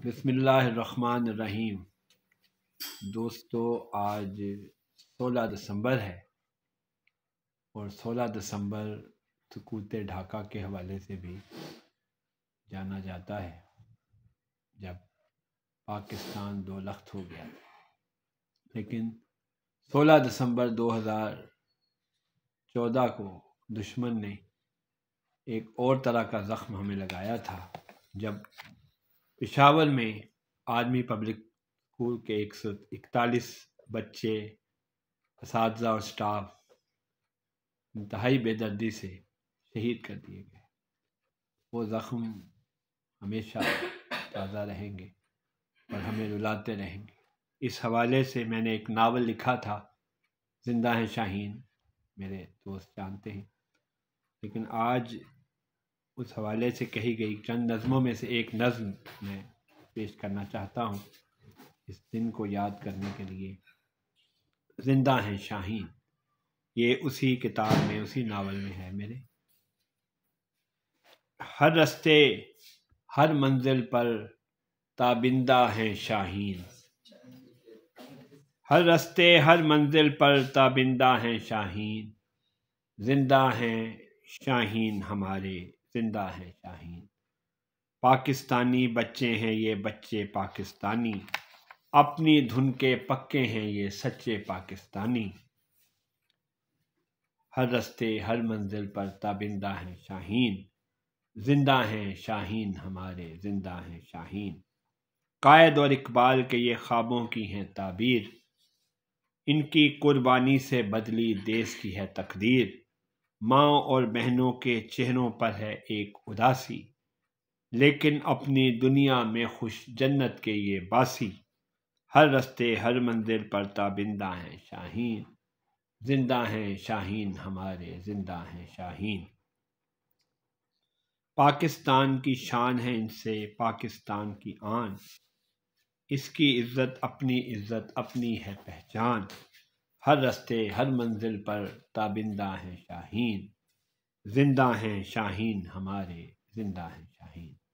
بسم اللہ الرحمن الرحیم۔ دوستو، آج 16 دسمبر ہے اور 16 دسمبر سقوط ڈھاکہ کے حوالے سے بھی جانا جاتا ہے، جب پاکستان دو لخت ہو گیا۔ لیکن 16 دسمبر 2014 کو دشمن نے ایک اور طرح کا زخم ہمیں لگایا تھا، جب پشاور میں آرمی پبلک اسکول کے 141 بچے، اساتذہ اور سٹاف انتہائی بے دردی سے شہید کر دیے گئے۔ وہ زخم ہمیشہ تازہ رہیں گے اور ہمیں رلاتے رہیں گے۔ اس حوالے سے میں نے ایک ناول لکھا تھا، زندہ ہیں شاہین، میرے دوست جانتے ہیں۔ لیکن آج اس حوالے سے کہی گئی چند نظموں میں سے ایک نظم میں پیش کرنا چاہتا ہوں، اس دن کو یاد کرنے کے لیے۔ زندہ ہیں شاہین، یہ اسی کتاب میں، اسی ناول میں ہے میرے۔ ہر رستے ہر منزل پر تابندہ ہیں شاہین، ہر رستے ہر منزل پر تابندہ ہیں شاہین، زندہ ہیں شاہین ہمارے، زندہ ہیں شاہین۔ پاکستانی بچے ہیں یہ بچے پاکستانی، اپنی دھن کے پکے ہیں یہ سچے پاکستانی۔ ہر رستے ہر منزل پر تابندہ ہیں شاہین، زندہ ہیں شاہین ہمارے، زندہ ہیں شاہین۔ قائد اور اقبال کے یہ خوابوں کی ہیں تعبیر، ان کی قربانی سے بدلی دیس کی ہے تقدیر۔ ماں اور بہنوں کے چہروں پر ہے ایک اداسی، لیکن اپنی دنیا میں خوش جنت کے یہ باسی۔ ہر رستے ہر منزل پر تابندہ ہیں شاہین، زندہ ہیں شاہین ہمارے، زندہ ہیں شاہین۔ پاکستان کی شان ہے ان سے پاکستان کی آن، اس کی عزت اپنی ہے پہچان۔ ہر رستے ہر منزل پر تابندہ ہیں شاہین، زندہ ہیں شاہین ہمارے، زندہ ہیں شاہین۔